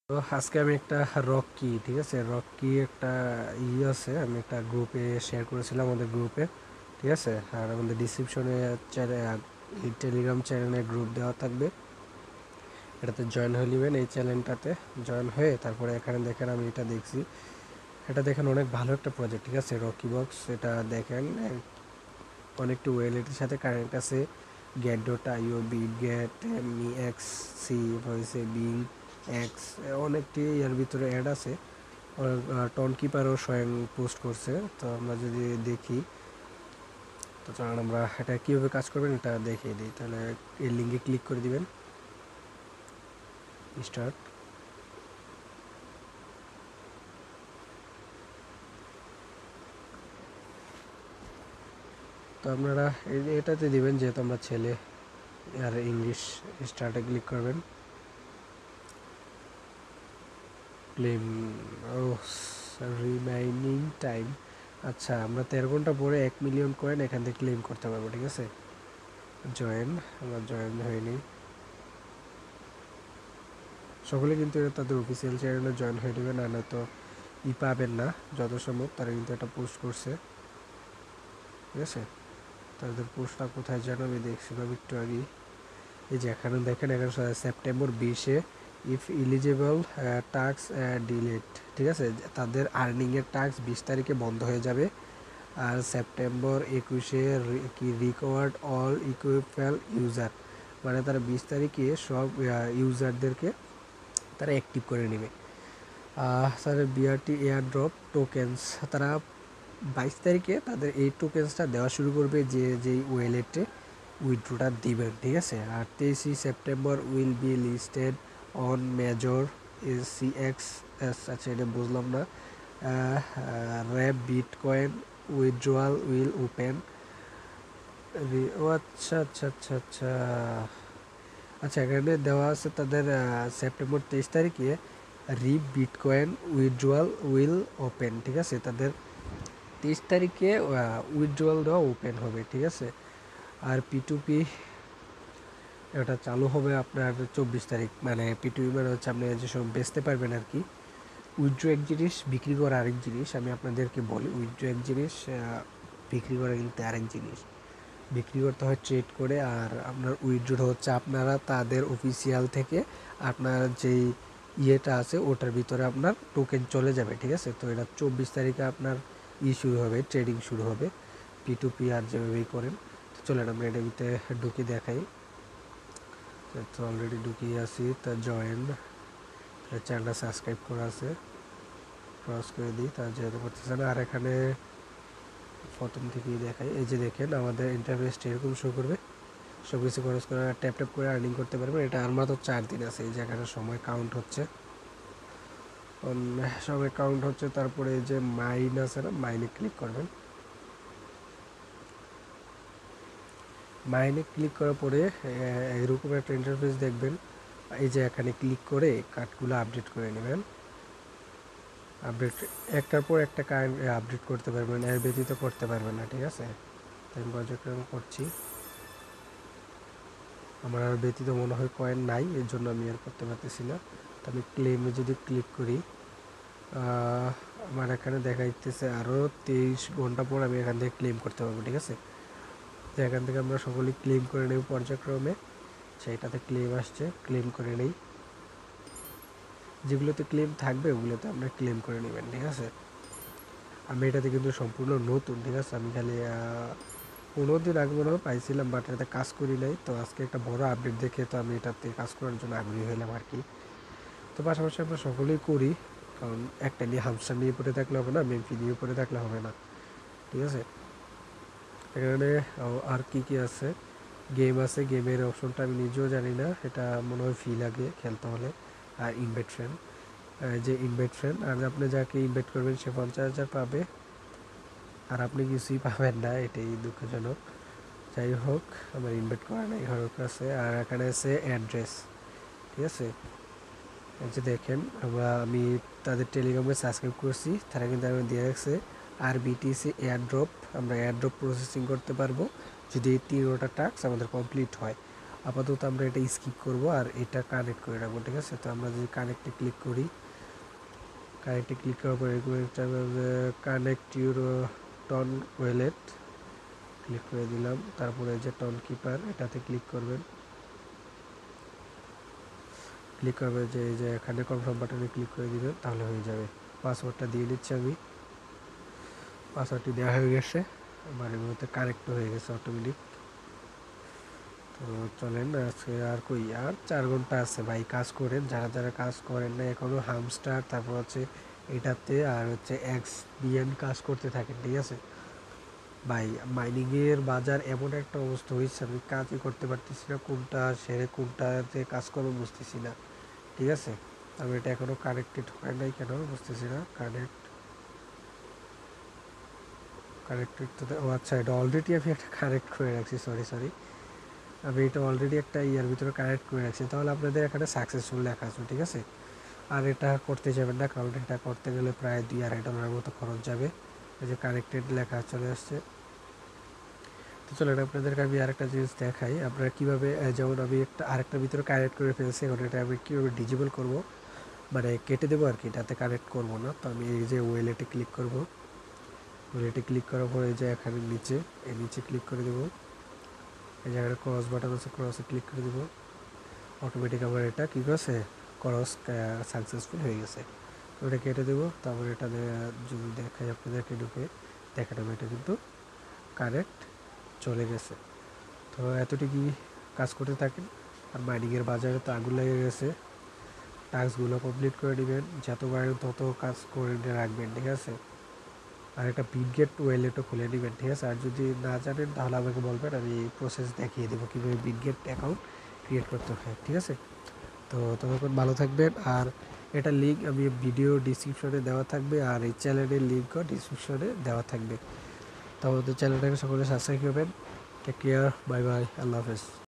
তো আজকে আমি একটা রকি, ঠিক আছে, রকি একটা আছে, আমি একটা গ্রুপে শেয়ার করেছিলাম আমাদের গ্রুপে, ঠিক আছে। আর আমাদের ডিসক্রিপশনে টেলিগ্রাম চ্যানেলে গ্রুপ দেওয়া থাকবে, এটাতে জয়েন হয়ে নেবেন। এই চ্যানেলটাতে জয়েন হয়ে তারপরে এখানে দেখেন আমি এটা দেখছি, এটা দেখেন অনেক ভালো একটা প্রজেক্ট, ঠিক আছে। রকি বক্স, এটা দেখেন অনেকটা ওয়েলেটের সাথে কানেক্ট আছে। Gate dot IO, Bitget, MEXC হয়েছে, বিং এক্স, অনেকটি এর ভিতরে অ্যাড আছে। টন কিপারও স্বয়ং পোস্ট করছে। তো আমরা যদি দেখি, তো চলুন আমরা এটা কীভাবে কাজ করবেন এটা দেখিয়ে দিই। তাহলে এই লিঙ্কে ক্লিক করে দিবেন, স্টার্ট। তো আপনারা এটাতে দিবেন, যেহেতু আমরা ছেলে, আর ইংলিশ। স্টার্টে ক্লিক করবেন, ক্লেম ও রিমাইনিং টাইম। আচ্ছা, আমরা 13 ঘন্টা পরে 1 মিলিয়ন কয়েন এখান থেকে ক্লেম করতে পারবো, ঠিক আছে। জয়েন, আমরা জয়েন হয়নি। সকলে কিন্তু এটা তাদের অফিসিয়াল চ্যানেলে জয়েন হয়ে নেবে, না নয়তো পাবেন না। যত সম্ভব তারা কিন্তু এটা পোস্ট করছে, ঠিক আছে। তাদের পোস্টটা কোথায় যেন আমি দেখছিলাম একটু আগে। এই যে এখানে দেখেন, এখানে সেপ্টেম্বর 20-এ ইফ ইলিজিবল টাস্ক ডিলিট, ঠিক আছে। তাদের আর্নিংয়ের টাস্ক 20 তারিখে বন্ধ হয়ে যাবে। আর সেপ্টেম্বর 21-এ কি রিকভার্ড অল ইকুইপমেন্ট ইউজার, মানে তারা 20 তারিখে সব ইউজারদেরকে তারা অ্যাক্টিভ করে নেবে। তাদের বিআরটি এয়ার ড্রপ টোকেন্স, তারা 22 তারিখে তাদের এই টোকেন্সটা দেওয়া শুরু করবে, যেই ওয়েলেটে উইথড্রোটা দিবেন, ঠিক আছে। আর 23 September will be listed on major CEXs, আচ্ছা এটা বুঝলাম না। Wrap bitcoin withdrawal will open. ও আচ্ছা আচ্ছা আচ্ছা আচ্ছা আচ্ছা, এখানে দেওয়া আছে তাদের সেপ্টেম্বর 23 তারিখে রিপ বিটকয়েন উইথড্রোয়াল উইল ওপেন, ঠিক আছে। তাদের 23 তারিখে উইথড্রোয়াল দেওয়া ওপেন হবে, ঠিক আছে। আর পিটুপি এটা চালু হবে আপনার 24 তারিখ, মানে পিটুপি মানে হচ্ছে আপনি যেসব বেচতে পারবেন আর কি। উইথড্রো এক জিনিস, বিক্রি করা আরেক জিনিস। আমি আপনাদেরকে বলি, উইথড্রো এক জিনিস, বিক্রি করা কিন্তু আরেক জিনিস। বিক্রি করতে হয় ট্রেড করে, আর আপনার উইথড্র হচ্ছে আপনারা তাদের অফিসিয়াল থেকে আপনার যেই ইয়েটা আছে ওটার ভিতরে আপনার টোকেন চলে যাবে, ঠিক আছে। তো এটা 24 তারিখে আপনার শুরু হবে, ট্রেডিং শুরু হবে, পি আর যেভাবেই করেন। তো চলেন আমরা এটার ভিতরে ঢুকে দেখাই। তো অলরেডি ঢুকিয়ে আসি। তা জয়েন, চ্যানেলটা সাবস্ক্রাইব করা আছে, ক্রস করে দিই, তার যেহেতু করতেছে না। আর এখানে প্রথম থেকেই দেখাই, এই যে দেখেন আমাদের ইন্টারফেসটা এরকম শো করবে। সব কিছু খরচ করে ট্যাপ ট্যাপ করে আর্নিং করতে পারবেন। এটা আর মাত্র 4 দিন আছে। এই জায়গাটা সময় কাউন্ট হচ্ছে, সময় কাউন্ট হচ্ছে। তারপরে এই যে মাইন আছে না, মাইনে ক্লিক করবেন। মাইনে ক্লিক করার পরে এরকম একটা ইন্টারফেস দেখবেন। এই যে এখানে ক্লিক করে কার্ডগুলো আপডেট করে নেবেন। আপডেট একটার পর একটা কার্ড আপডেট করতে পারবেন, এর ব্যতীত করতে পারবেন না, ঠিক আছে। আমি পর্যক্রম করছি, আমার আর ব্যতীত মনে হয় কয়েন নাই, এর জন্য আমি আর করতে পারতেছি না। তো আমি ক্লেমে যদি ক্লিক করি, আমার এখানে দেখা যাচ্ছে আরও 23 ঘন্টা পর আমি এখান থেকে ক্লেম করতে পারবো, ঠিক আছে। তো এখান থেকে আমরা সকলেই ক্লেম করে নেব পর্যায়ক্রমে। সেইটাতে ক্লেম আসছে, ক্লেম করে নেই। যেগুলোতে ক্লেম থাকবে ওগুলোতে আপনার ক্লেম করে নেবেন, ঠিক আছে। আমি এটাতে কিন্তু সম্পূর্ণ নতুন, ঠিক আছে। আমি খালি 15 দিন আগে মনে হয় পাইছিলাম, বাট এটাতে কাজ করি নাই। তো আজকে একটা বড় আপডেট দেখে তো আমি এটাতে কাজ করার জন্য আগ্রহী হলাম আর কি। তো পাশাপাশি আমরা সকলেই করি, কারণ একটা নিয়ে হামস্টার নিয়ে পড়ে থাকলে হবে না, মেমফি নিয়ে পড়ে থাকলে হবে না, ঠিক আছে। এখানে আর কি কি আছে, গেম আছে, গেমের অপশনটা আমি নিজেও জানি না, এটা মনে হয় ফি লাগে খেলতে হলে। আর ইনভাইট ফ্রেন্ড, যে ইনভাইট ফ্রেন্ড, আর আপনি যাকে ইনভাইট করবেন সে 50,000 পাবে, আর আপনি কিছুই পাবেন না, এটাই দুঃখজনক। যাই হোক, আমার ইনভাইট করা নাই ঘরের কাছে। আর এখানে আছে অ্যাড্রেস, ঠিক আছে। এই যে দেখেন, আমি তাদের টেলিগ্রামে সাবস্ক্রাইব করছি, তারা কিন্তু আমি দিয়ে রাখছে আর বিটিসি এয়ারড্রপ, আমরা এয়ারড্রপ প্রসেসিং করতে পারবো যদি 13টা টাস্ক আমাদের কমপ্লিট হয়। আপাতত আমরা এটা স্কিপ করব আর এটা কানেক্ট করে রাখবো, ঠিক আছে। তো আমরা যদি কানেক্টে ক্লিক করি, কানেক্টে ক্লিক করার পরে connect your TON wallet click করে দিলাম। তারপরে যে টন কিপার এটাতে ক্লিক করবেন, ক্লিক করবে যে এই যে এখানে কনফার্ম বাটনে ক্লিক করে দিবেন, তাহলে হয়ে যাবে। পাসওয়ার্ডটা দিয়ে দিচ্ছি আমি, পাসওয়ার্ডটি দেওয়া হয়ে গেছে, আমার এই মুহূর্তে কানেক্ট হয়ে গেছে অটোমেটিক। তো চলেন আজকে আর কই, আর 4 ঘন্টা আছে ভাই, কাজ করেন। যারা যারা কাজ করেন না এখনও, হামস্টার তারপর হচ্ছে এটাতে আর হচ্ছে এক্সবিএন কাজ করতে থাকেন, ঠিক আছে ভাই। মাইনিংয়ের বাজার এমন একটা অবস্থা হয়েছে, আমি কাজই করতে পারতেছি না, কোনটা সেরে কোনটাতে কাজ করবো বুঝতেছি না, ঠিক আছে। আমি এটা এখনও কানেক্টেড হয় নাই কেন বুঝতেছি না। কানেক্টেড তো, ও আচ্ছা, এটা অলরেডি আমি একটা কানেক্ট করে রাখছি, সরি আমি এটা অলরেডি একটা ইয়ার ভিতরে কানেক্ট করে রাখছি, তাহলে আপনাদের এখানে সাকসেসফুল লেখা আসবে, ঠিক আছে। আর এটা করতে যাবেন না, কারণ এটা করতে গেলে প্রায় $2-2.5 মতো খরচ যাবে। এই যে কানেক্টেড লেখা চলে আসছে। তো চলেন আপনাদেরকে আমি আরেকটা জিনিস দেখাই, আপনারা কীভাবে, যেমন আমি আরেকটা ভিতরে কানেক্ট করে ফেলছি, এখন এটা আমি কীভাবে ডিজেবল করব, মানে কেটে দেবো আর কি, এটাতে কানেক্ট করব না। তো আমি এই যে ওয়েলেটে ক্লিক করব, ওয়েলেটে ক্লিক করার পরে যে এখানে নিচে, এই নিচে ক্লিক করে দেবো, এই জায়গায় ক্রস বাটন আছে, ক্রসে ক্লিক করে দেবো। অটোমেটিক আমার এটা কী করছে, ক্রস সাকসেসফুল হয়ে গেছে। তো এটা কেটে দেবো। তারপরে এটা যদি দেখাই আপনাদেরকে ঢুকে দেখেন, আমি এটা কিন্তু কানেক্ট চলে গেছে। তো এতটুকুই কাজ করতে থাকেন। আর মাইনিংয়ের বাজারে তো আগুন লেগে গেছে, টাস্কগুলো কমপ্লিট করে নেবেন, যত পারেন তত কাজ করে রাখবেন, ঠিক আছে। আর একটা বিটগেট ওয়েলেটও খুলে নেবেন, ঠিক আছে। আর যদি না জানেন তাহলে আমাকে বলবেন, আমি প্রসেস দেখিয়ে দেবো কীভাবে বিটগেট অ্যাকাউন্ট ক্রিয়েট করতে হয়, ঠিক আছে। তো ততক্ষণ ভালো থাকবেন। আর এটা লিঙ্ক আমি ভিডিও ডিসক্রিপশনে দেওয়া থাকবে, আর এই চ্যানেলের লিঙ্কও ডিসক্রিপশনে দেওয়া থাকবে। তো আমাদের চ্যানেলটাকে সকলে সাবস্ক্রাইব করবেন। টেক কেয়ার, বাই বাই, আল্লাহ হাফেজ।